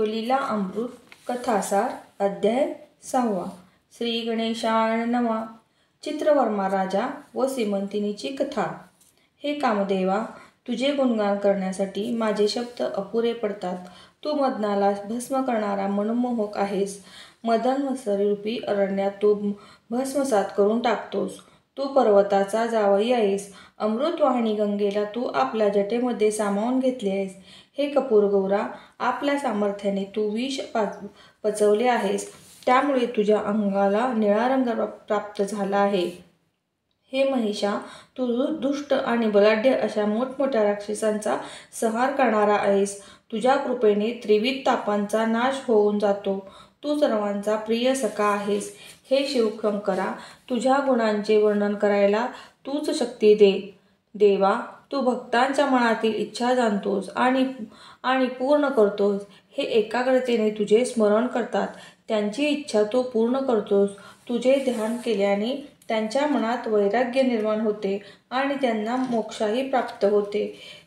शिवलीला अमृत कथासार अध्याय 6. श्री गणेशाय नमः. चित्रवर्मा राजा व सीमंतिनीची कथा. हे कामदेवा, तुझे गुणगान करण्यासाठी माझे शब्द अपुरे पडतात. तू मदनाला भस्म करणारा मनमोहक आहेस. मदन रूपी अरण्यात तू भस्मसात करून टाकतोस. तू पर्वताचा जावई आहेस. अमृतवाहिनी गंगेला तू आपल्या जटेमध्ये सामावून घेतले आहेस. हे कपूरगौरा, आपल्या सामर्थ्याने तू विष पचवले आहेस. त्यामुळे तुझ्या अंगाला निळा रंग प्राप्त झाला आहे. हे महिषा, तू दुष्ट आणि बलाढ्य अशा मोठमोठ्या राक्षसांचा संहार करणारा आहेस. तुझ्या कृपेने त्रिविध तापांचा नाश होऊन जातो. तू सर्वांचा प्रिय सखा आहेस. हे शिवशंकरा, तुझ्या गुणांचे वर्णन करायला तूच शक्ती दे. देवा, तू भक्तांच्या मनातील इच्छा जाणतोस आणि पूर्ण करतोस. हे एकाग्रतेने तुझे स्मरण करतात त्यांची इच्छा तू पूर्ण करतोस. तुझे ध्यान केल्याने त्यांच्या मनात वैराग्य निर्माण होते आणि त्यांना मोक्षही प्राप्त होते.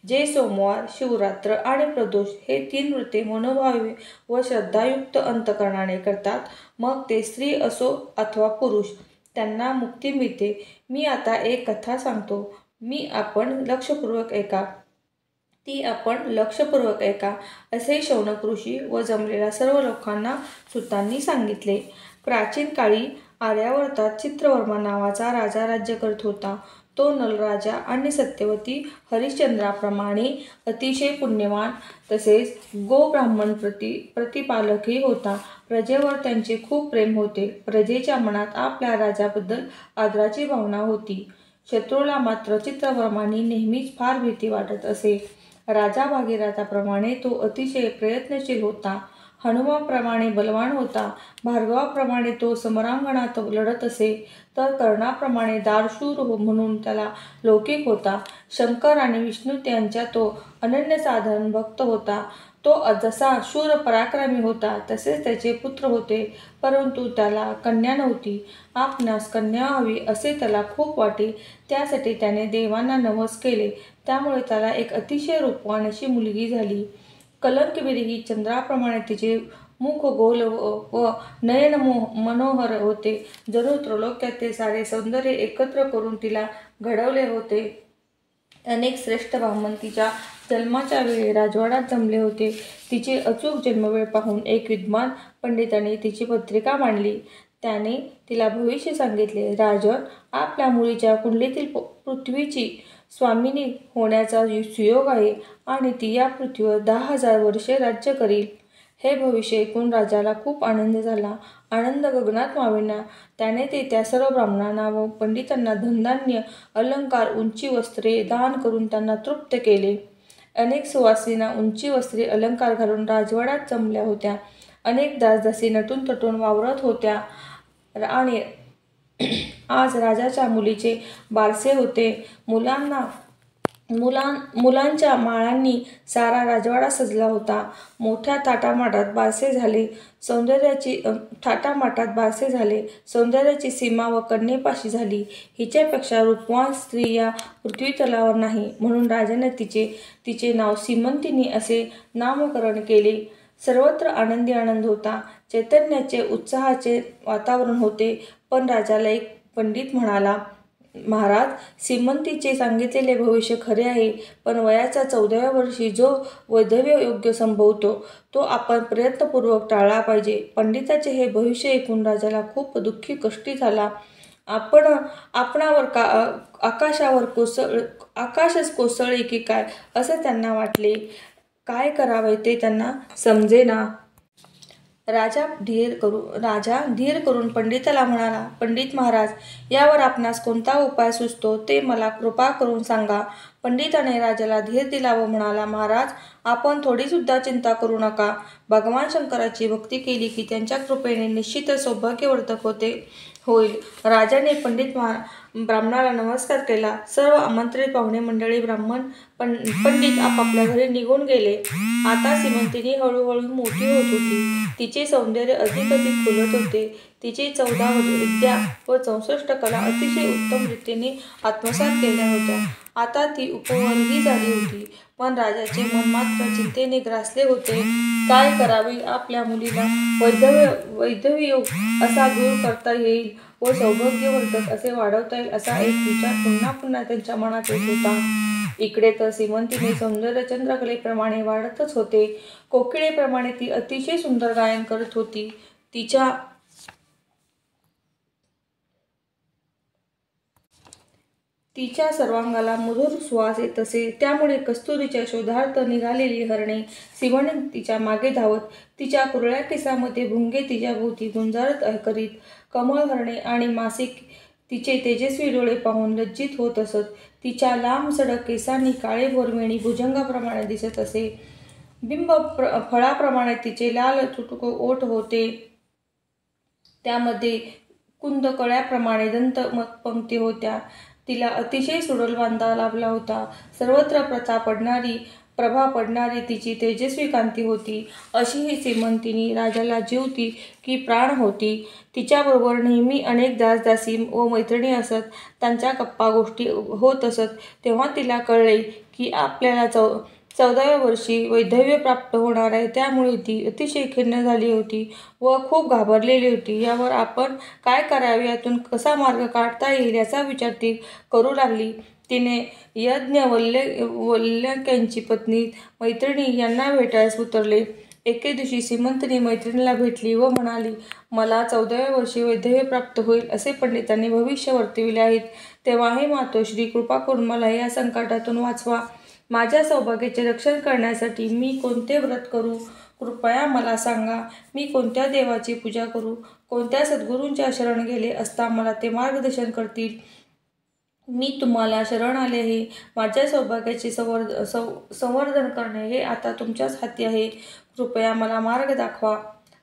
जे सोमवार, शिवरात्र आणि प्रदोष हे 3 व्रते मनोभावे व श्रद्धायुक्त अंतःकरणाने करतात, मग ते स्त्री असो अथवा पुरुष, त्यांना मुक्ती मिळते. मी आता एक कथा सांगतो. ती आपण लक्षपूर्वक ऐका. असे शौनक ऋषी व जमलेल्या सर्व लोकांना सुतांनी सांगितले. प्राचीन काळी आर्यावर्तात चित्रवर्मा नावाचा राजा राज्य करत होता. तो नलराजा आणि सत्यवती हरिश्चंद्राप्रमाणे अतिशय पुण्यवान तसेच गोब्राह्मण प्रतिपालकही होता. प्रजेवर त्यांचे खूप प्रेम होते. प्रजेच्या मनात आपल्या राजाबद्दल आदराची भावना होती. शत्रूला मात्र चित्रवर्माने नेहमीच फार भीती वाटत असे. राजा भागीरथाप्रमाणे तो अतिशय प्रयत्नशील होता. हनुमाप्रमाणे बलवान होता. भार्गवाप्रमाणे तो समरांगणात लढत असे, तर कर्णाप्रमाणे दानशूर म्हणून त्याला लौकिक होता. शंकर आणि विष्णू यांचा तो अनन्यसाधारण भक्त होता. तो जसा शूर पराक्रमी होता तसेच त्याचे पुत्र होते, परंतु त्याला कन्या नव्हती. आपणास कन्या हवी असे त्याला खूप वाटे. त्यासाठी त्याने देवांना नवस केले. त्यामुळे त्याला एक अतिशय रूपवान अशी मुलगी झाली. कलंकविरहित चंद्राप्रमाणे तिचे मुख गोल व नयन मनोहर होते. जणू त्रैलोक्याचे सारे सौंदर्य एकत्र करून तिला घडवले होते. अनेक श्रेष्ठ ब्राह्मण तिच्या जन्माच्या वेळी राजवाड्यात जमले होते. तिची अचूक जन्मवेळ पाहून एक विद्वान पंडिताने तिची पत्रिका मांडली. त्याने तिला भविष्य सांगितले. राजन, आपल्या मुलीच्या कुंडलीतील पृथ्वीची स्वामिनी होण्याचा सुयोग आहे आणि ती या पृथ्वीवर 10,000 वर्षे राज्य करील. हे भविष्य ऐकून राजाला खूप आनंद झाला. आनंद गगनात मावेना. त्याने त्या सर्व ब्राह्मणांना व पंडितांना धनधान्य, अलंकार, उंची वस्त्रे दान करून त्यांना तृप्त केले. अनेक सुवासिनींना उंची वस्त्रे अलंकार घालून राजवाड्यात जमल्या होत्या. अनेक दासदासी नटून थटून वावरत होत्या. आणि आज राजाच्या मुलीचे बारसे होते. मुलांच्या माळांनी सारा राजवाडा सजला होता. मोठ्या थाटामाटात बारसे झाले. सौंदर्याची सीमा व कन्येपाशी झाली. हिच्यापेक्षा रूपवान स्त्री या पृथ्वीतलावर नाही, म्हणून राजाने तिचे नाव सीमंतिनी असे नामकरण केले. सर्वत्र आनंद होता. चैतन्याचे, उत्साहाचे वातावरण होते. पण राजाला एक पंडित म्हणाला, महाराज, सीमंतीचे सांगितलेले भविष्य खरे आहे, पण वयाच्या 14व्या वर्षी जो वैधव्य योग्य संभवतो तो आपण प्रयत्नपूर्वक टाळला पाहिजे. पंडिताचे हे भविष्य ऐकून राजाला खूप दुःखी कष्टी झाला. आपणावर आकाशच कोसळले की काय असे त्यांना वाटले. काय करावे ते त्यांना समजेना. राजा धीर करून पंडिताला म्हणाला, पंडित महाराज, यावर आपणास कोणता उपाय सुचतो ते मला कृपा करून सांगा. पंडिताने राजाला धीर दिला व म्हणाला, महाराज, आपण थोडीसुद्धा चिंता करू नका. भगवान शंकराची भक्ती केली की त्यांच्या कृपेने निश्चितच सौभाग्यवर्धक होईल. राजाने ब्राह्मणाला नमस्कार केला. सर्व आमंत्रित पाहुणे मंडळी, ब्राह्मण, पंडित आपापल्या घरी निघून गेले. आता सीमंतिनी हळूहळू मोठी होत होती. तिचे सौंदर्य अधिक खुलत होते. तिचे 14 विद्या व 64 कला अतिशय उत्तम रीतीने आत्मसात केल्या होत्या. आता ती उपवनही झाली होती. पण राजाचे मन मात्र चिंतेने ग्रासले होते. काय करावे? आपल्या मुलीला वैधव्ययोग असा दूर करता येईल व सौभाग्यवर्धक असे वाढवता येईल असा एक विचार पुन्हा पुन्हा त्यांच्या मनात येत होता. इकडे तर सीमंतीने सौंदर्य चंद्रकलेप्रमाणे वाढतच होते. कोकिळेप्रमाणे ती अतिशय सुंदर गायन करत होती. तिच्या सर्वांगाला मधुर सुवास येत असे. त्यामुळे कस्तुरीच्या शोधार्थ निघालेली हरणे सीमंतीच्या मागे धावत, तिच्या कुरळ्या केसांमध्ये भुंगे तिच्या भोवती गुंजारत करीत. कमळ हरणे आणि मासिक तिचे तेजस्वी डोळे पाहून लज्जित होत असत. तिच्या लांब सडक केसांनी काळेभोर वेणी भुजंगाप्रमाणे दिसत असे. बिंब फळाप्रमाणे तिचे लाल चुटुक ओठ होते. त्यामध्ये कुंदकळ्याप्रमाणे दंतपंक्ती होत्या. तिला अतिशय सुडोल बांधा लाभला होता. सर्वत्र प्रभा पडणारी तिची तेजस्वी कांती होती. अशी ही सीमंतिनी राजाला जीवती की प्राण होती. तिच्याबरोबर नेहमी अनेक दासदासी व मैत्रिणी असत. त्यांच्या गप्पा गोष्टी होत असत. तेव्हा तिला कळले की आपल्याला 14व्या वर्षी वैधव्य प्राप्त होणार आहे. त्यामुळे ती अतिशय खिन्न झाली होती व खूप घाबरलेली होती. यावर आपण काय करावे, यातून कसा मार्ग काढता येईल याचा विचार ती करू लागली. तिने याज्ञवल्क्यांची पत्नी मैत्रिणी यांना भेटायस उतरले. एके दिवशी सीमंतिनी मैत्रिणीला भेटली व म्हणाली, मला 14व्या वर्षी वैधव्य प्राप्त होईल असे पंडितांनी भविष्य वर्तविले आहेत. तेव्हा हे मातोश्री, कृपा करून मला या संकटातून वाचवा. माझ्या सौभाग्याचे रक्षण करण्यासाठी मी कोणते व्रत करू? कृपया मला सांगा. मी कोणत्या देवाची पूजा करू? कोणत्या सद्गुरूंच्या शरण गेले असता मला ते मार्गदर्शन करतील? मी तुम्हाला शरण आले आहे. माझ्या सौभाग्याचे संवर्धन करणे हे आता तुमच्याच हाती आहे. कृपया मला मार्ग दाखवा.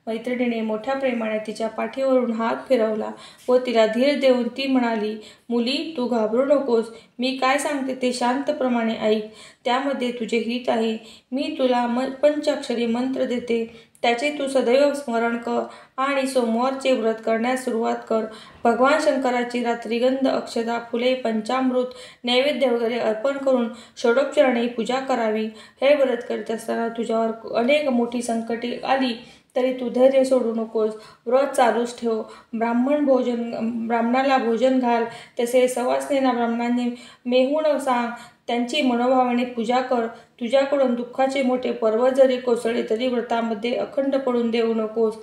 मैत्रिणीने मोठ्या प्रेमाने तिच्या पाठीवरून हात फिरवला व तिला धीर देऊन ती म्हणाली, मुली, तू घाबरू नकोस. मी काय सांगते ते शांतप्रमाणे ऐक. त्यामध्ये तुझे हित आहे. मी तुला पंचाक्षरी मंत्र देते. त्याचे तू सदैव स्मरण कर आणि सोमवारचे व्रत करण्यास सुरुवात कर. भगवान शंकराची रात्री गंध, अक्षता, फुले, पंचामृत, नैवेद्य वगैरे अर्पण करून षोडोपचाराने पूजा करावी. हे व्रत करीत असताना तुझ्यावर अनेक मोठी संकटे आली तरी तू धैर्य सोडू नकोस. व्रत चालूच ठेव. ब्राह्मणाला भोजन घाल. तसे सवासणींना ब्राह्मणांनी मेहून सांग. त्यांची मनोभावाने पूजा कर. तुझ्याकडून दुःखाचे मोठे पर्वत जरी कोसळले तरी व्रतामध्ये अखंड पडून देऊ नकोस.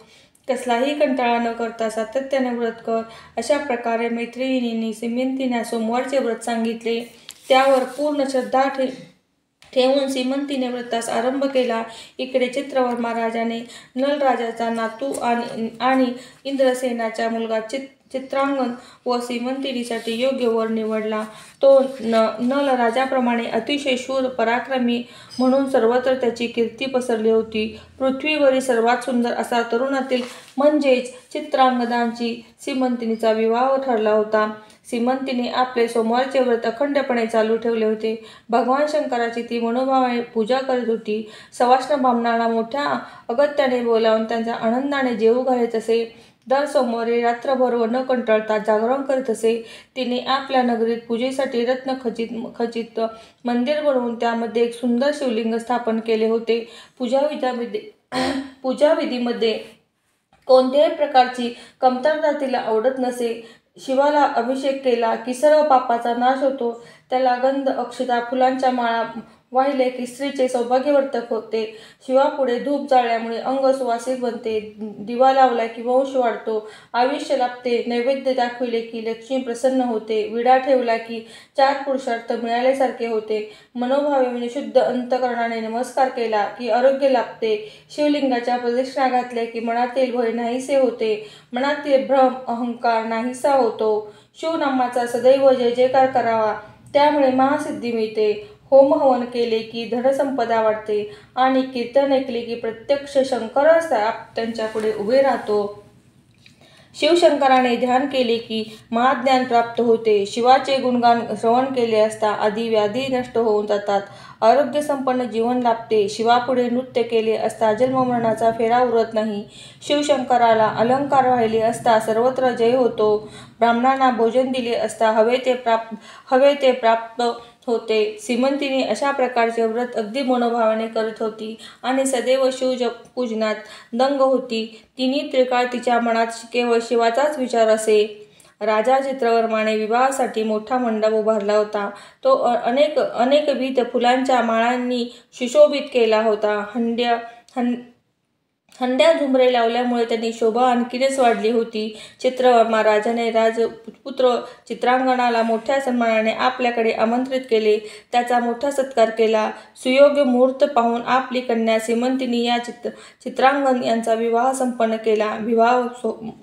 कसलाही कंटाळा न करता सातत्याने व्रत कर. अशा प्रकारे मैत्रिणींनी सीमंतीला सोमवारचे व्रत सांगितले. त्यावर पूर्ण श्रद्धा ठेवून सीमंतीने व्रतास आरंभ केला. इकडे चित्रवर्मा राजाने नल राजाचा नातू आणि इंद्रसेनाचा मुलगा चित्रांगद व सीमंतिनीसाठी योग्य वर निवडला. तो नल राजाप्रमाणे अतिशय शूर पराक्रमी म्हणून सर्वत्र त्याची कीर्ती पसरली होती. पृथ्वीवरील सर्वात सुंदर असा तरुणातील म्हणजेच चित्रांगदांची सीमंतिनीचा विवाह ठरला होता. सीमंतीने आपले सोमवारचे व्रत अखंडपणे चालू ठेवले होते. भगवान शंकराची ती मनोभावाने पूजा करीत होती. सवाष्ण ब्राह्मणांना मोठ्या अगत्याने बोलावून त्यांच्या आनंदाने जेवू घालत असे. दर सोमवारी रात्रभर व न कंटाळता जागरण करीत असे. तिने आपल्या नगरीत पूजेसाठी रत्नखचित मंदिर बनवून त्यामध्ये एक सुंदर शिवलिंग स्थापन केले होते. पूजाविधीमध्ये कोणत्याही प्रकारची कमतरता तिला आवडत नसे. शिवाला अभिषेक केला की सर्व पापाचा नाश होतो. त्याला गंध, अक्षता, फुलांच्या माळा वाहिले की स्त्रीचे सौभाग्यवर्धक होते. शिवापुढे धूप जाळल्यामुळे अंग सुवासिक बनते. दिवा लावला की वंश वाढतो, आयुष्य लाभते. नैवेद्य दाखविले की लक्ष्मी प्रसन्न होते. विडा ठेवला की 4 पुरुषार्थ मिळाल्यासारखे होते. मनोभावे शुद्ध अंतःकरणाने नमस्कार केला की आरोग्य लाभते. शिवलिंगाच्या प्रदक्षिणा घातल्या की मनातील भय नाहीसे होते. मनातील भ्रम, अहंकार नाहीसा होतो. शिवनामाचा सदैव जय जयकार करावा, त्यामुळे महासिद्धी मिळते. होम हवन केले की धनसंपदा वाढते आणि कीर्तन ऐकले की प्रत्यक्ष शंकरच त्यांच्यापुढे उभे राहतो. शिवशंकराने ध्यान केले की महाज्ञान प्राप्त होते. शिवाचे गुणगान श्रवण केले असता आधी व्याधी नष्ट होऊन जातात. आरोग्यसंपन्न जीवन लाभते. शिवापुढे नृत्य केले असता जन्ममरणाचा फेरा उरत नाही. शिवशंकराला अलंकार वाहिले असता सर्वत्र जय होतो. ब्राह्मणांना भोजन दिले असता हवे ते प्राप्त होते. सीमंतिनी अशा प्रकारचे व्रत अगदी मनोभावाने करत होती आणि सदैव शिवपूजनात दंग होती. तिन्ही त्रिकाळ तिच्या मनात केवळ शिवाचाच विचार असे. राजा चित्रवर्माने विवाहासाठी मोठा मंडप उभारला होता. तो अनेकविध फुलांच्या माळांनी सुशोभित केला होता. हंड्या झुंबरे लावल्यामुळे त्यांनी शोभा आणखीनच वाढली होती. चित्रवर्मा राजाने राजपुत्र चित्रांगणाला मोठ्या सन्मानाने आपल्याकडे आमंत्रित केले. त्याचा मोठा सत्कार केला. सुयोग्य मुहूर्त पाहून आपली कन्या सीमंतिनी या चित्रांगण यांचा विवाह संपन्न केला. विवाह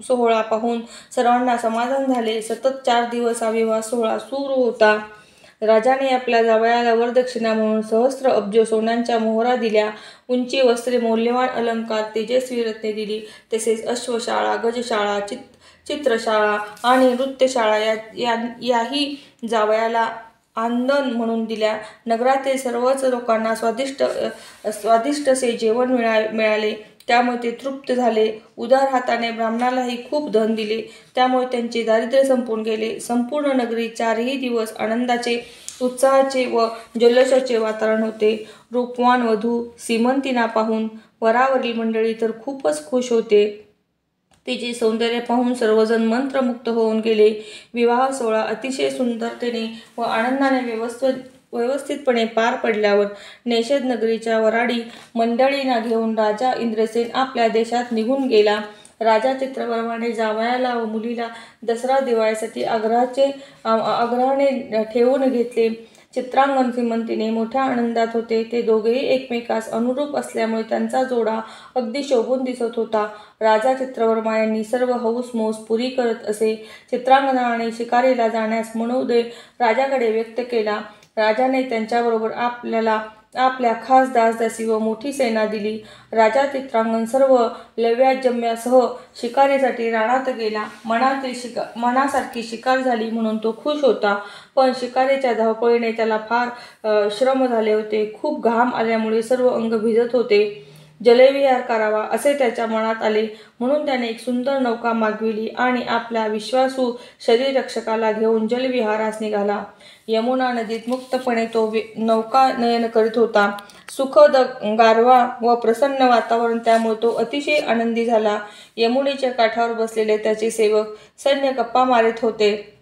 सोहळा पाहून सर्वांना समाधान झाले. सतत 4 दिवस हा विवाह सोहळा सुरू होता. राजाने आपल्या जावयाला वरदक्षिणा म्हणून सहस्त्र अब्ज सोन्यांच्या मोहरा दिल्या. उंची वस्त्रे, मौल्यवान अलंकार, तेजस्वी रत्ने दिली. तसेच अश्वशाळा, गजशाळा, चित्रशाळा आणि नृत्यशाळा याही जावयाला आनंद म्हणून दिल्या. नगरातील सर्वच लोकांना स्वादिष्टसे जेवण मिळाले. त्यामुळे ते तृप्त झाले. उदार हाताने ब्राह्मणालाही खूप धन दिले. त्यामुळे त्यांचे दारिद्र्य संपून गेले. संपूर्ण नगरी 4ही दिवस आनंदाचे, उत्साहाचे व जल्लोषाचे वातावरण होते. रूपवान वधू सीमंतिना पाहून वरावरील मंडळी तर खूपच खुश होते. तिचे सौंदर्य पाहून सर्वजण मंत्रमुग्ध होऊन गेले. विवाह सोहळा अतिशय सुंदरतेने व आनंदाने व्यवस्थितपणे पार पडल्यावर नेषद नगरीच्या वराडी मंडळींना घेऊन राजा इंद्रसेन आपल्या देशात निघून गेला. राजा चित्रवर्माने जावयाला व मुलीला दसरा दिवाळीसाठी आग्रहाने ठेवून घेतले. चित्रांगण सीमंतिनी मोठ्या आनंदात होते. ते दोघेही एकमेकास अनुरूप असल्यामुळे त्यांचा जोडा अगदी शोभून दिसत होता. राजा चित्रवर्मा यांनी सर्व हौस-मौस पुरी करत असे. चित्रांगणाने शिकारीला जाण्यास मनोदय राजाकडे व्यक्त केला. राजाने त्यांच्याबरोबर आपल्या खास दासदासी व मोठी सेना दिली. राजा चित्रांगण सर्व लव्याजम्यासह शिकारीसाठी रानात गेला. मनासारखी शिकार झाली म्हणून तो खुश होता. पण शिकारीच्या धावपळीने त्याला फार श्रम झाले होते. खूप घाम आल्यामुळे सर्व अंग भिजत होते. जलविहार करावा असे त्याच्या मनात आले. म्हणून त्याने एक सुंदर नौका मागविली आणि आपल्या विश्वासू शरीररक्षकाला घेऊन जलविहारास निघाला. यमुना नदीत मुक्तपणे तो नौकानयन करीत होता. सुखद गारवा व प्रसन्न वातावरण, त्यामुळे तो अतिशय आनंदी झाला. यमुनेच्या काठावर बसलेले त्याचे सेवक सैन्य गप्पा मारित होते.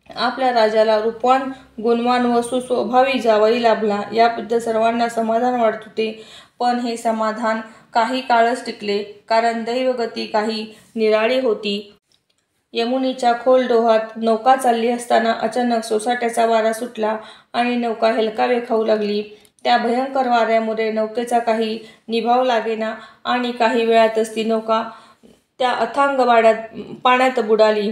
आपल्या राजाला रूपवान, गुणवान व सुस्वभावी जावई लाभला याबद्दल सर्वांना समाधान वाटत होते. पण हे समाधान काही काळच टिकले, कारण दैवगती काही निराळी होती. यमुनेच्या खोल डोहात नौका चालली असताना अचानक सोसाट्याचा वारा सुटला आणि नौका हेलकावे खाऊ लागली. त्या भयंकर वाऱ्यामुळे नौकेचा काही निभाव लागेना आणि काही वेळातच ती नौका त्या अथांग पाण्यात बुडाली.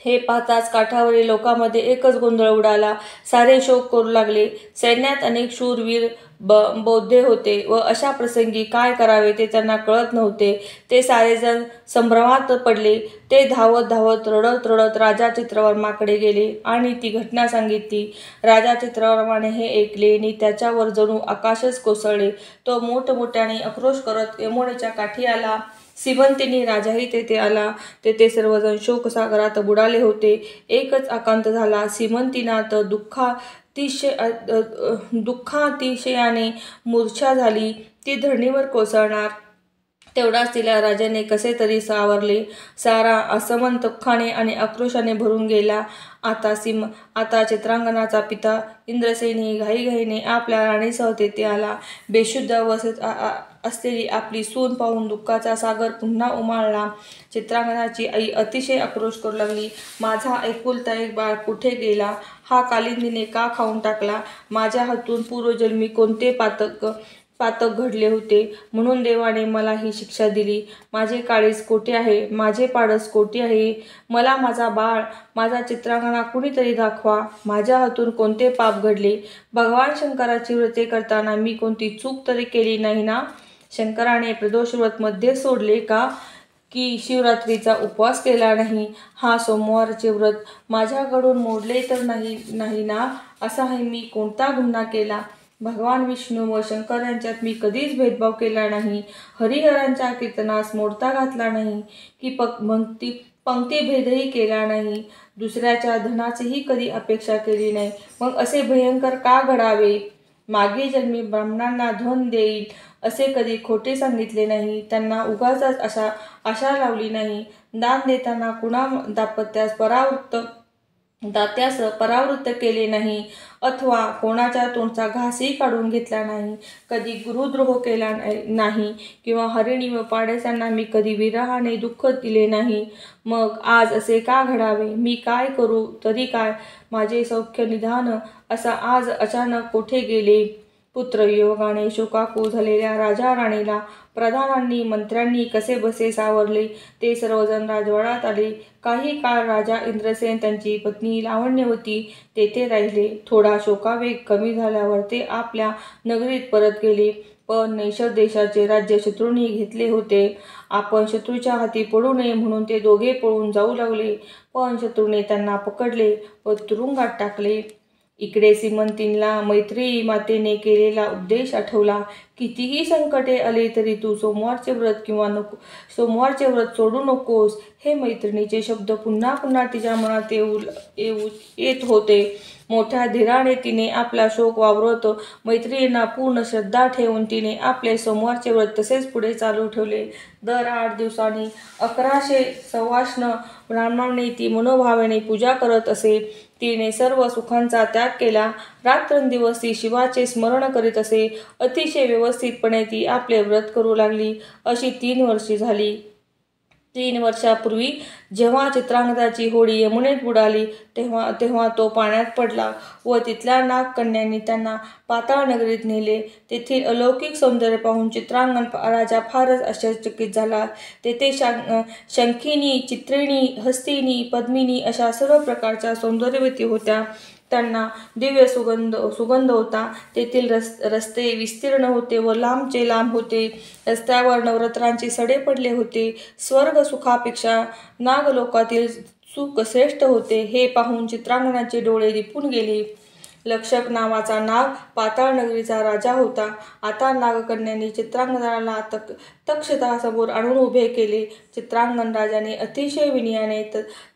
हे पाहताच काठावरील लोकांमध्ये एकच गोंधळ उडाला. सारे शोक करू लागले. सैन्यात अनेक शूरवीर योद्धे होते व अशा प्रसंगी काय करावे ते त्यांना कळत नव्हते. ते सारेजण संभ्रमात पडले. ते धावत रडत राजा चित्रवर्माकडे गेले आणि ती घटना सांगितली. राजा चित्रवर्माने हे ऐकले आणि त्याच्यावर जणू आकाशच कोसळले. तो मोठमोठ्याने आक्रोश करत यमुनेच्या काठी आला. सीमंतिनी राजाही तेथे आला. तेथे सर्वजण शोकसागरात बुडाले होते. एकच आकांत झाला. सीमंतिना तर दुःखातिशयाने मूर्छा झाली. ती धरणीवर कोसळणार. तेवढाच तिला राजाने कसे तरी सावरले. सारा आसमंत दुःखाने आणि आक्रोशाने भरून गेला. आता चित्रांगणाचा पिता इंद्रसेनही घाईघाईने आपल्या राणीसह तेथे आला. बेशुद्ध अवस्थेत असलेली आपली सून पाहून दुःखाचा सागर पुन्हा उमाळला. चित्रांगणाची आई अतिशय आक्रोश करू लागली. माझा एकुलता एक बाळ कुठे गेला? हा कालिंदीने का खाऊन टाकला? माझ्या हातून पूर्वजन्मी कोणते पातक घडले होते म्हणून देवाने मला ही शिक्षा दिली? माझे काळीज कोठे आहे? माझे पाडस कोठे आहे? मला माझा बाळ, माझा चित्रांगणा कुणीतरी दाखवा. माझ्या हातून कोणते पाप घडले? भगवान शंकराची व्रते करताना मी कोणती चूक तरी केली नाही ना? शंकराने प्रदोष व्रत मध्ये सोडले का? की शिवरात्रीचा उपवास केला नाही? हा सोमवारचे व्रत माझ्याकडून मोडले तर नाही ना? असा मी कोणता गुन्हा केला? भगवान विष्णू व शंकर यांच्यात मी कधीच भेदभाव केला नाही. हरिहरांच्या कीर्तनास मोडता घातला नाही की पंक्तिभेदही केला नाही. दुसऱ्याच्या धनाचीही कधी अपेक्षा केली नाही. मग असे भयंकर का घडावे? मागे जन्मी ब्राह्मणांना धन देईल असे कधी खोटे सांगितले नाही. त्यांना उगाचच आशा लावली नाही. दान देताना कुणा दात्यास परावृत्त केले नाही अथवा कोणाच्या तोंडचा घासही काढून घेतला नाही. कधी गुरुद्रोह केला नाही किंवा हरिणी व पाडसांना मी कधी विरहाने दुःख दिले नाही. मग आज असे का घडावे? मी काय करू तरी काय? माझे सौख्य निधान असा आज अचानक कोठे गेले? पुत्रवियोगाने शोकाकुळ झालेल्या राजा राणीला प्रधानांनी मंत्र्यांनी कसे बसे सावरले. ते सर्वजण राजवाड्यात आले. काही काळ राजा इंद्रसेन त्यांची पत्नी लावण्यवती तेथे राहिले. थोडा शोकावेग कमी झाल्यावर ते आपल्या नगरीत परत गेले. पण नैषद देशाचे राज्य शत्रूंनी घेतले होते. आपण शत्रूच्या हाती पडू नये म्हणून ते दोघे पळून जाऊ लागले. पण शत्रूने त्यांना पकडले व तुरुंगात टाकले. इकडे सीमंतीला मैत्रेयी मातेने केलेला उपदेश आठवला. कितीही संकटे आली तरी तू सोमवारचे व्रत सोडू नकोस. हे मैत्रिणीचे शब्द पुन्हा पुन्हा तिच्या मनात येत होते. मोठ्या धीराने तिने आपला शोक वावरत मैत्रिणींना पूर्ण श्रद्धा ठेवून तिने आपले सोमवारचे व्रत तसेच पुढे चालू ठेवले. दर 8 दिवसांनी 1100 सवाष्ण ब्राह्मणांनी ती मनोभावेने पूजा करत असे. तिने सर्व सुखांचा त्याग केला. रात्रंदिवस ती शिवाचे स्मरण करीत असे. अतिशय व्यवस्थितपणे ती आपले व्रत करू लागली. अशी 3 वर्षे झाली. 3 वर्षापूर्वी जेव्हा चित्रांगदाची होडी यमुनेत बुडाली तेव्हा तो पाण्यात पडला व तिथल्या नागकन्यांनी त्यांना पाताळ नगरीत नेले. तेथील अलौकिक सौंदर्य पाहून चित्रांगद राजा फारच आश्चर्यचकित झाला. तेथे शंखिनी, चित्रिणी, हस्तिनी, पद्मिनी अशा सर्व प्रकारच्या सौंदर्यवती होत्या. त्यांना दिव्य सुगंध होता. तेथील रस्ते विस्तीर्ण होते व लांबचे लांब होते. रस्त्यावर नवरत्नांचे सडे पडले होते. स्वर्ग सुखापेक्षा नागलोकातील सुख श्रेष्ठ होते. हे पाहून चित्रांगदाचे डोळे दिपून गेले. लक्षक नावाचा नाग पाताळ नगरीचा राजा होता. आता नागकन्यांनी चित्रांगदाला तक्षकासमोर आणून उभे केले. चित्रांगद राजाने अतिशय विनयाने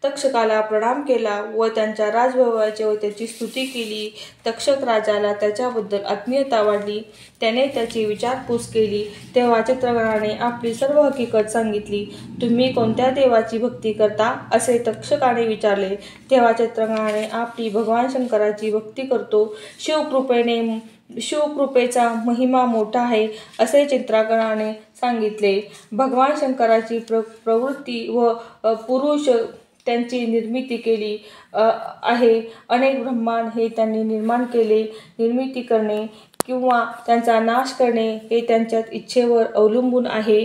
तक्षकाला प्रणाम केला व त्यांच्या राजवैभवाची व त्याची स्तुती केली. तक्षक राजाला त्याच्याबद्दल आत्मीयता वाटली. त्याने त्याची विचारपूस केली. तेव्हा चित्रांगदाने आपली सर्व हकीकत सांगितली. तुम्ही कोणत्या देवाची भक्ती करता असे तक्षकाने विचारले. तेव्हा चित्रांगदाने आपली भगवान शंकराची भक्ती करतो. शिवकृपेचा महिमा मोठा आहे असे चित्रांगदाने सांगितले. भगवान शंकराची प्रवृत्ती व पुरुष त्यांची निर्मिती केली आहे. अनेक ब्रह्मांड हे त्यांनी निर्माण केले. निर्मिती करणे किंवा त्यांचा नाश करणे हे त्यांच्या इच्छेवर अवलंबून आहे.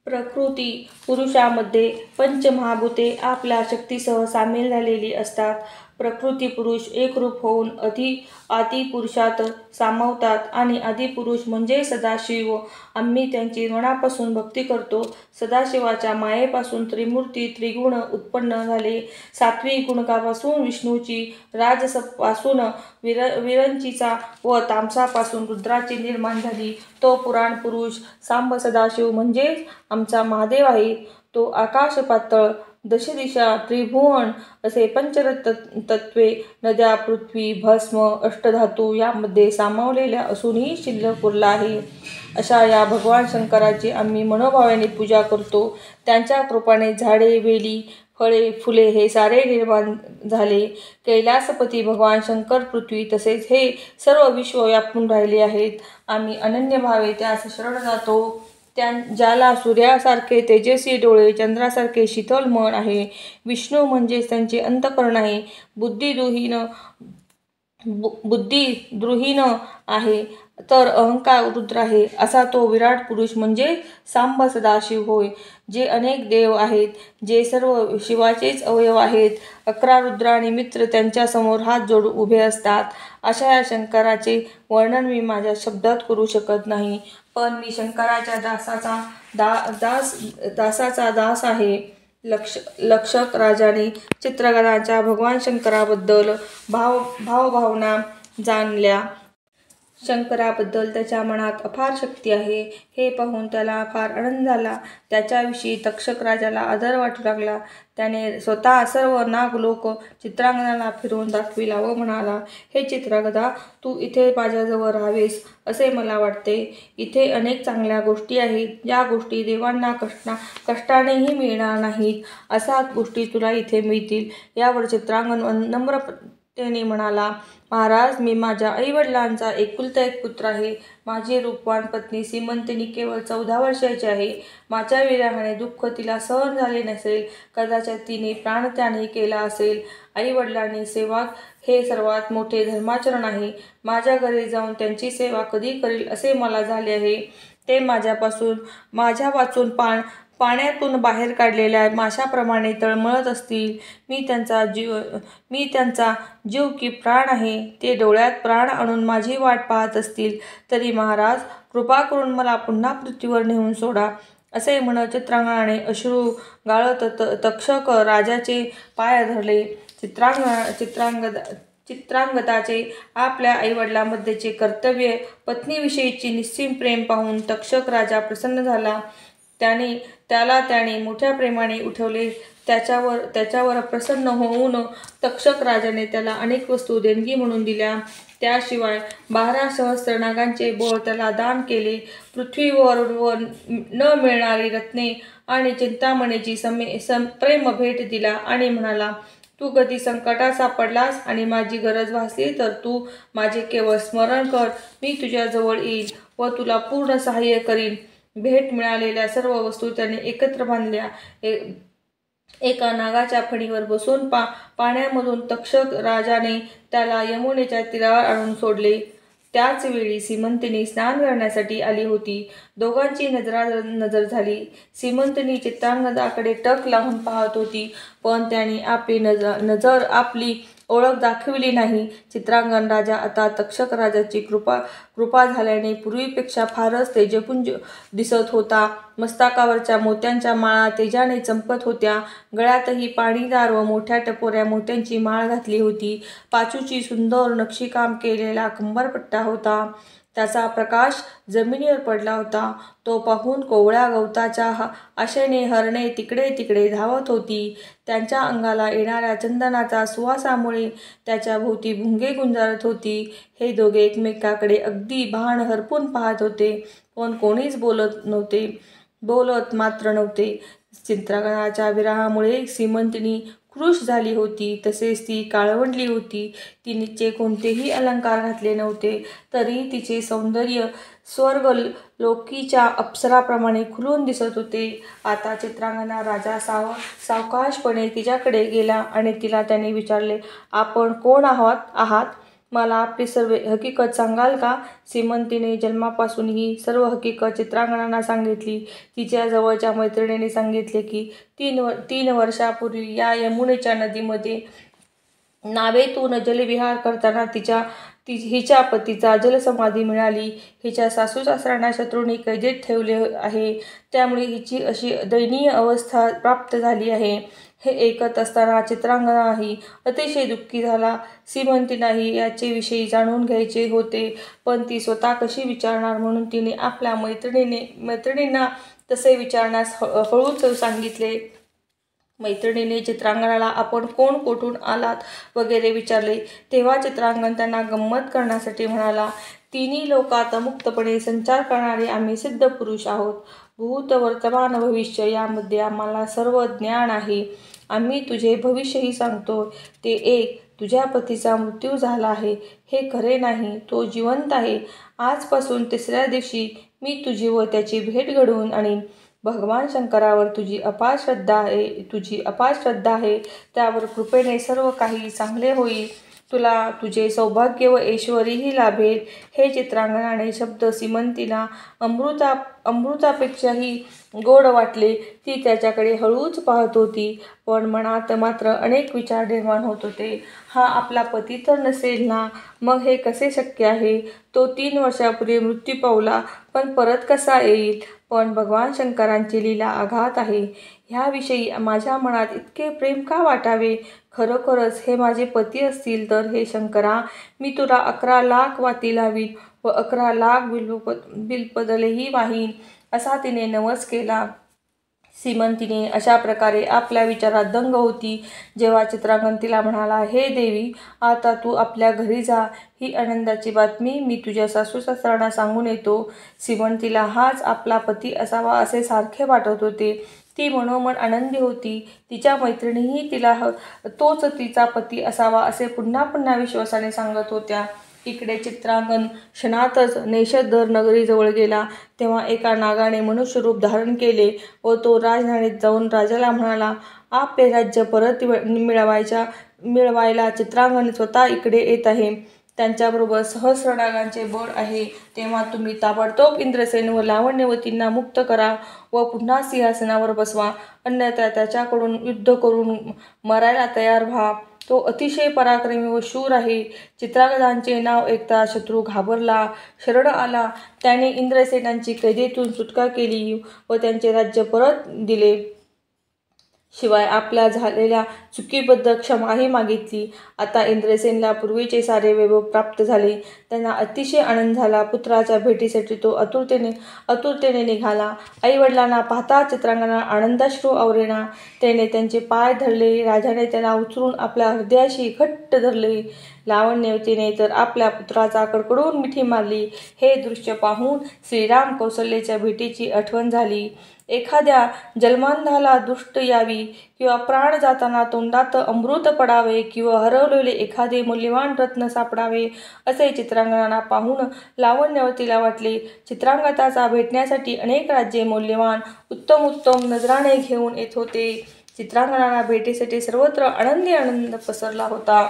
प्रकृती पुरुषामध्ये पंचमहाभूते आपल्या शक्तीसह सामील झालेली असतात. प्रकृती पुरुष एकरूप होऊन आदिपुरुषात सामावतात आणि आदिपुरुष म्हणजे सदाशिव. आम्ही त्यांची मनापासून भक्ती करतो. सदाशिवाच्या मायेपासून त्रिमूर्ती त्रिगुण उत्पन्न झाले. सात्विक गुणकापासून विष्णूची, राजसपासून विरंचीचा व तामसापासून रुद्राची निर्माण झाली. तो पुराण पुरुष सांब सदाशिव म्हणजेच आमचा महादेव आहे. तो आकाश पातळ, दशदिशा, त्रिभुवन असे पंचतत्वे, नद्या, पृथ्वी, भस्म, अष्टधातू यामध्ये सामावलेल्या असूनही शिल्लक उरला आहे. अशा या भगवान शंकराची आम्ही मनोभावाने पूजा करतो. त्यांच्या कृपेने झाडे, वेली, फळे, फुले हे सारे निर्माण झाले. कैलासपती भगवान शंकर पृथ्वी तसेच हे सर्व विश्व व्यापून राहिले आहेत. आम्ही अनन्यभावे त्यास शरण जातो. ज्याला सूर्यासारखे तेजस्वी डोळे, चंद्रासारखे शीतल मन आहे. विष्णू म्हणजेच त्यांचे अंतःकरण आहे. बुद्धिद्रुहीन आहे तर अहंकार रुद्र आहे. असा तो विराट पुरुष म्हणजे सांब सदाशिव होय. जे अनेक देव आहेत, जे सर्व शिवाचेच अवयव आहेत. 11 रुद्र आणि मित्र त्यांच्यासमोर हात जोडून उभे असतात. अशा या शंकराचे वर्णन मी माझ्या शब्दात करू शकत नाही. पण मी शंकराच्या दासाचा दास आहे. लक्षक राजाने चित्रांगदाच्या भगवान शंकराबद्दल भावभावना जाणल्या. शंकराबद्दल त्याच्या मनात अफार शक्ती आहे हे पाहून त्याला फार आनंद झाला. त्याच्याविषयी तक्षक राजाला आदर वाटू लागला. त्याने स्वतः सर्व नागलोक चित्रांगदाला फिरवून दाखविला व म्हणाला, हे चित्रांगदा, तू इथे माझ्याजवळ राहावेस असे मला वाटते. इथे अनेक चांगल्या गोष्टी आहेत, ज्या गोष्टी देवांना कष्टानेही मिळणार नाहीत, अशा गोष्टी तुला इथे मिळतील. यावर चित्रांगद नम्रतेने म्हणाला, महाराज, मी माझ्या आईवडिलांचा एकुलता एक पुत्र आहे. माझी रूपवान पत्नी सीमंतिनी केवळ 14 वर्षाची आहे. माझ्या विरहाने दुःख तिला सहन झाले नसेल. कदाचित तिने प्राणत्यागही केला असेल. आईवडिलांनी सेवा हे सर्वात मोठे धर्माचरण आहे. माझ्या घरी जाऊन त्यांची सेवा कधी करील असे मला झाले आहे. ते माझ्या वाचून पाण्यातून बाहेर काढलेल्या माशाप्रमाणे तळमळत असतील. मी त्यांचा जीव की प्राण आहे. ते डोळ्यात प्राण आणून माझी वाट पाहत असतील. तरी महाराज, कृपा करून मला पुन्हा पृथ्वीवर नेऊन सोडा. असे म्हणत चित्रांगदाने अश्रू गाळत तक्षक राजाचे पाय धरले. चित्रांगदाचे आपल्या आईवडिलांबद्दलचे कर्तव्य, पत्नीविषयीची निस्सीम प्रेम पाहून तक्षक राजा प्रसन्न झाला. त्याने मोठ्या प्रेमाने उठवले. त्याच्यावर प्रसन्न होऊन तक्षक राजाने त्याला अनेक वस्तू देणगी म्हणून दिल्या. त्याशिवाय 12 सहस्त्र नागांचे बळ त्याला दान केले. पृथ्वीवर न मिळणारी रत्ने आणि चिंतामणीची प्रेम भेट दिला आणि म्हणाला, तू कधी संकटात सापडलास आणि माझी गरज भासली तर तू माझे केवळ स्मरण कर. मी तुझ्याजवळ येईल व तुला पूर्ण सहाय्य करीन. भेट मिळालेल्या सर्व वस्तू त्याने एकत्र बांधल्या. एका नागाच्या फणीवर बसून पाण्यामधून तक्षक राजाने त्याला यमुनेच्या तीरावर आणून सोडले. त्याच वेळी सीमंतिनी स्नान करण्यासाठी आली होती. दोघांची नजरानजर झाली. सीमंतिनी चित्रांगदाकडे टक लावून पाहत होती, पण त्याने आपली ओळख दाखविली नाही. चित्रांगद राजा आता तक्षक राजाची कृपा झाल्याने पूर्वीपेक्षा फारच तेजपुंज दिसत होता. मस्तकावरच्या मोत्यांच्या माळा तेजाने चमकत होत्या. गळ्यातही पाणीदार व मोठ्या टपोऱ्या मोत्यांची माळ घातली होती. पाचूची सुंदर नक्षीकाम केलेला कंबरपट्टा होता. त्याचा प्रकाश जमिनीवर पडला होता. तो पाहून कोवळ्या गवताच्या आशेने हरणे तिकडे तिकडे धावत होती. त्यांच्या अंगाला येणाऱ्या चंदनाचा सुवासामुळे त्याच्या भोवती भुंगे गुंजारत होती. हे दोघे एकमेकाकडे अगदी भान हरपून पाहत होते, पण कोणीच बोलत मात्र नव्हते. चित्रांगदाच्या विरहामुळे सीमंतिनी कृश झाली होती. तसेच ती काळवंडली होती. तिने कोणतेही अलंकार घातले नव्हते, तरी तिचे सौंदर्य स्वर्गलोकीच्या अप्सराप्रमाणे खुलून दिसत होते. आता चित्रांगदा राजा सावकाशपणे तिच्याकडे गेला आणि तिला त्याने विचारले, आपण कोण आहात? मला आपली सर्व हकीकत सांगाल का? सीमंतीने जन्मापासून ही सर्व हकीकत चित्रांगदांना सांगितली. तिच्या जवळच्या मैत्रिणीने सांगितले की 3 वर्षापूर्वी या यमुनेच्या नदीमध्ये नावेतून जलविहार करताना हिच्या पतीचा जलसमाधी मिळाली. हिच्या सासूसासऱ्यांना शत्रूंनी कैदेत ठेवले आहे, त्यामुळे हिची अशी दयनीय अवस्था प्राप्त झाली आहे. हे ऐकत असताना चित्रांगदाही अतिशय दुःखी झाला. सीमंतीलाही याचे विषयी जाणून घ्यायचे होते, पण ती स्वतः कशी विचारणार म्हणून तिने आपल्या मैत्रिणींना तसे विचारण्यास हळूच सांगितले. मैत्रिणीने चित्रांगदाला आपण कोण, कुठून आलात वगैरे विचारले. तेव्हा चित्रांगद त्यांना गंमत करण्यासाठी म्हणाला, तिन्ही लोकात मुक्तपणे संचार करणारे आम्ही सिद्ध पुरुष आहोत. भूत, वर्तमान, भविष्य यामध्ये आम्हाला सर्व ज्ञान आहे. आम्ही तुझे भविष्यही सांगतो. ते एक, तुझ्या पतीचा मृत्यू झाला आहे हे खरे नाही, तो जिवंत आहे. आजपासून 3ऱ्या दिवशी मी तुझी व त्याची भेट घडवून आणीन. भगवान शंकरावर तुझी अपार श्रद्धा आहे. त्यावर कृपेने सर्व काही चांगले होईल. तुला तुझे सौभाग्य व ऐश्वरीही लाभेल. हे चित्रांगदाने शब्द सीमंतीला अमृतापेक्षाही गोड वाटले. ती त्याच्याकडे हळूच पाहत होती, पण मनात मात्र अनेक विचार निर्माण होत होते. हा आपला पती तर नसेल ना? मग हे कसे शक्य आहे? तो 3 वर्षापूर्वी मृत्यू पावला, पण परत कसा येईल? पण भगवान शंकरांची लीला अगाध आहे. ह्याविषयी माझ्या मनात इतके प्रेम का वाटावे? खरोखरच हे माझे पती असतील तर हे शंकरा, मी तुला 11 लाख वाती लावीन. व 11 लाख बिलपदलेही वाहीन असा तिने नवस केला. सीमंतीने अशा प्रकारे आपल्या विचारात दंग होती. जेव्हा चित्रांगण तिला म्हणाला, हे देवी, आता तू आपल्या घरी जा. ही आनंदाची बातमी मी तुझ्या सासूसासऱ्यांना सांगून येतो. सीमंतीला हाच आपला पती असावा असे सारखे वाटत होते. ती मनोमन आनंदी होती. तिच्या मैत्रिणीही तिला तोच तिचा पती असावा असे पुन्हा पुन्हा विश्वासाने सांगत होत्या. इकडे चित्रांगण क्षणातच नैषधर नगरीजवळ गेला. तेव्हा एका नागाने मनुष्यरूप धारण केले व तो राजधानीत जाऊन राजाला म्हणाला, आपले राज्य परत मिळवायला चित्रांगण स्वतः इकडे येत आहे. त्यांच्याबरोबर सहस्र नागांचे बळ आहे. तेव्हा तुम्ही ताबडतोब इंद्रसेन व लावण्यवतींना मुक्त करा व पुन्हा सिंहासनावर बसवा. अन्यथा त्याच्याकडून युद्ध करून मरायला तयार व्हा. तो अतिशय पराक्रमी व शूर आहे. चित्रांगदांचे नाव ऐकता शत्रू घाबरला, शरण आला. त्याने इंद्रसेनांची कैदेतून सुटका केली व त्यांचे राज्य परत दिले. शिवाय आपल्या झालेल्या चुकीबद्दल क्षमाही मागितली. आता इंद्रसेनला पूर्वीचे सारे वैभव प्राप्त झाले. त्यांना अतिशय आनंद झाला. पुत्राच्या भेटीसाठी तो आतुरतेने निघाला. आईवडिलांना पाहता चित्रांगणाला आनंदाश्रू आवरेना. त्याने त्यांचे पाय धरले. राजाने त्याला उचलून आपल्या हृदयाशी घट्ट धरले. लावण्यवतीने तर आपल्या पुत्राचा कडकडून मिठी मारली. हे दृश्य पाहून श्रीराम कौसल्याच्या भेटीची आठवण झाली. एखाद्या जन्मांधाला दृष्ट यावी किंवा प्राण जाताना तोंडात अमृत पडावे किंवा हरवलेले एखादे मौल्यवान रत्न सापडावे असे चित्रांगणाला पाहून लावण्यवतीला वाटले. चित्रांगदाचा भेटण्यासाठी अनेक राज्ये मौल्यवान उत्तम नजराणे घेऊन येत होते. चित्रांगणाला भेटीसाठी सर्वत्र आनंद पसरला होता.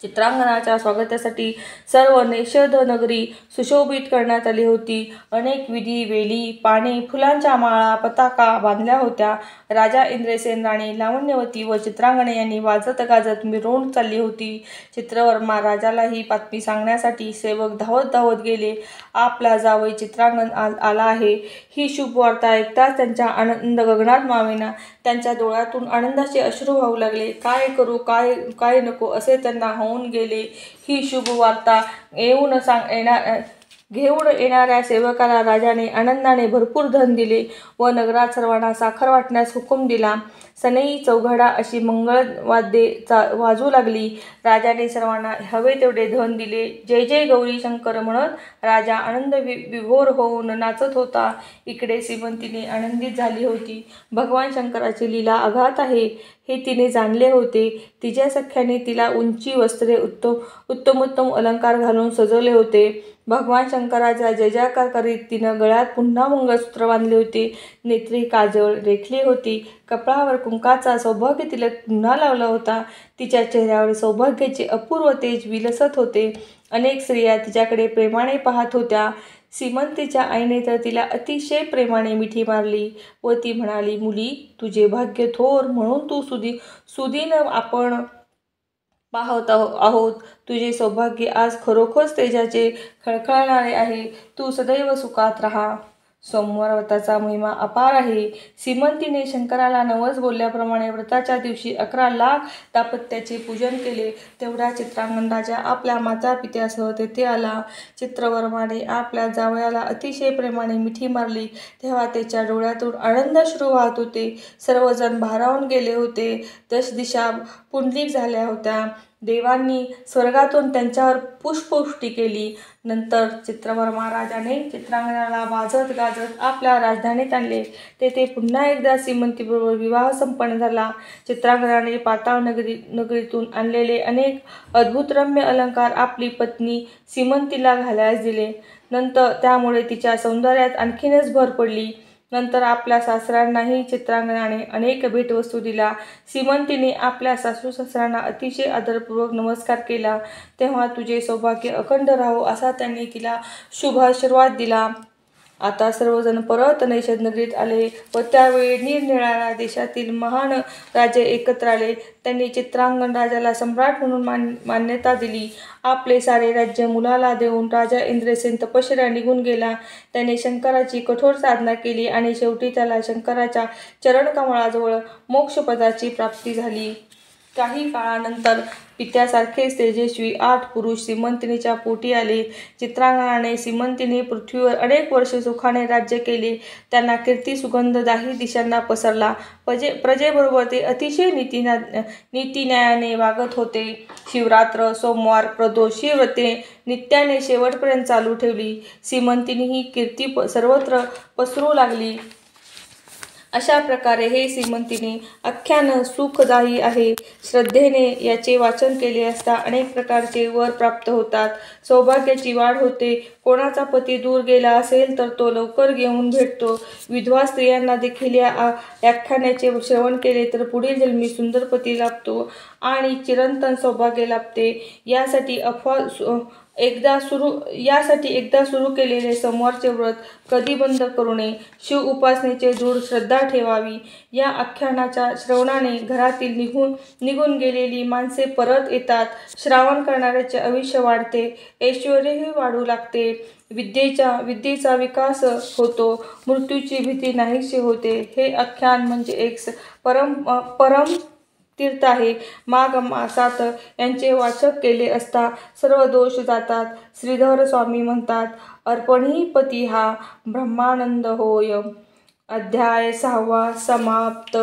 चित्रांगणाच्या स्वागतासाठी सर्व नैषध नगरी सुशोभित करण्यात आली होती. अनेक विधी, वेली, पाने, फुलांच्या माळा, पताका बांधल्या होत्या. राजा इंद्रसेन, राणी लावण्यवती व चित्रांगणे यांनी वाजत गाजत मिरवणूक चालली होती. चित्रवर्मा राजाला ही बातमी सांगण्यासाठी सेवक धावत गेले. आपला जावई चित्रांगण आला आहे. ही शुभ वार्ता ऐकताच त्यांचा आनंद गगनात मावेना. त्यांच्या डोळ्यातून आनंदाचे अश्रू वाहू लागले. काय करू, काय नको असे त्यांना होऊन गेले. ही शुभ वार्ता घेऊन येणाऱ्या सेवकाला राजाने आनंदाने भरपूर धन दिले व नगरात सर्वांना साखर वाटण्यास हुकूम दिला. सनई चौघडा अशी मंगळवाद्ये वाजू लागली. राजाने सर्वांना हवे तेवढे धन दिले. जय जय गौरी शंकर म्हणत राजा आनंद विभोर होऊन नाचत होता. इकडे सीमंतीने आनंदित झाली होती. भगवान शंकराची लीला अगाध आहे हे तिने जाणले होते. तिच्या सख्याने तिला उंची वस्त्रे, उत्तमोत्तम अलंकार घालून सजवले होते. भगवान शंकराचा जय जयकार करीत तिनं गळ्यात पुन्हा मंगळसूत्र बांधले होते. नेत्री काजळ रेखली होती. कपाळावर कुंकाचा सौभाग्य तिलक पुन्हा लावला होता. तिच्या चेहऱ्यावर सौभाग्याचे अपूर्व तेज विलसत होते. अनेक स्त्रिया तिच्याकडे प्रेमाने पाहत होत्या. सीमंतीच्या आईने तर तिला अतिशय प्रेमाने मिठी मारली व ती म्हणाली, मुली, तुझे भाग्य थोर म्हणून तू सुदीन आपण पाहत आहोत. तुझे सौभाग्य आज खरोखर तेजाचे खळखळणारे आहे. तू सदैव सुखात राहा. सोमवार व्रताचा महिमा अपार आहे. सीमंतीने शंकराला नवस बोलल्याप्रमाणे व्रताच्या दिवशी 11 लाख दाम्पत्याचे पूजन केले. तेवढ्या चित्रांगण राजा आपल्या माता पित्यासह तेथे आला. चित्रवर्माने आपल्या जावयाला अतिशय प्रेमाने मिठी मारली. तेव्हा त्याच्या डोळ्यातून आनंदाश्रू वाहत होते. सर्वजण भारावून गेले होते. दशदिशा पुंडलिक झाल्या होत्या. देवांनी स्वर्गातून त्यांच्यावर पुष्पवृष्टी केली. नंतर चित्रवर्मा राजाने चित्रांगणाला वाजत गाजत आपल्या राजधानीत आणले. तेथे पुन्हा एकदा सीमंतीबरोबर विवाह संपन्न झाला. चित्रांगणाने पाताळ नगरीतून आणलेले अनेक अद्भुतरम्य अलंकार आपली पत्नी सीमंतीला घालायला दिले. नंतर त्यामुळे तिच्या सौंदर्यात आणखीनच भर पडली. नंतर आपल्या सासऱ्यांनाही चित्रांगणाने अनेक भेटवस्तू दिल्या. सीमंतीने आपल्या सासूसासऱ्यांना अतिशय आदरपूर्वक नमस्कार केला. तेव्हा तुझे सौभाग्य अखंड राहो असा त्यांनी तिला शुभ आशीर्वाद दिला. आता सर्वजण परत नैषध नगरीत आले व त्यावेळी निरनिराळ्या देशातील महान राजे एकत्र आले. त्यांनी चित्रांगण राजाला सम्राट म्हणून मान्यता दिली. आपले सारे राज्य मुलाला देऊन राजा इंद्रसेन तपश्चर्या निघून गेला. त्याने शंकराची कठोर साधना केली आणि शेवटी त्याला शंकराच्या चरणकमळाजवळ मोक्षपदाची प्राप्ती झाली. काही काळानंतर पित्यासारखेच तेजस्वी 8 पुरुष सीमंतिनीच्या पोटी आले. चित्रांगणाने सीमंतिनी पृथ्वीवर अनेक वर्षे सुखाने राज्य केले. त्यांना कीर्ती सुगंध दाही दिशांना पसरला. प्रजेबरोबर ते अतिशय नीतिन्यायाने वागत होते. शिवरात्र, सोमवार, प्रदोष ही व्रते नित्याने शेवटपर्यंत चालू ठेवली. सीमंतिनी ही कीर्ती सर्वत्र पसरू लागली. अशा प्रकारे हे सीमंतिनी आख्यान सुखदायी आहे. श्रद्धेने याचे वाचन केले असता अनेक प्रकारचे वर प्राप्त होतात. सौभाग्याची वाढ होते. कोणाचा पती दूर गेला असेल तर तो लवकर येऊन भेटतो. विधवा स्त्रियांना देखील या आख्यानाचे श्रवण केले तर पुढील जन्मी सुंदर पती लाभतो आणि चिरंतन सौभाग्य लाभते. यासाठी एकदा सुरू केलेले सोमवारचे व्रत कधी बंद करू नये. शिव उपासनेचे दृढ श्रद्धा ठेवावी. या आख्यानाच्या श्रवणाने घरातील निघून गेलेली माणसे परत येतात. श्रावण करणाऱ्याचे आयुष्य वाढते, ऐश्वर्यही वाढू लागते. विद्येचा विकास होतो. मृत्यूची भीती नाहीशी होते. हे आख्यान म्हणजे एक परम तीर्थ आहे. माघ मासात यांचे वाचन केले असता सर्व दोष जातात. श्रीधर स्वामी म्हणतात, अर्पणी पती हा ब्रह्मानंद होय. अध्याय 6 समाप्त.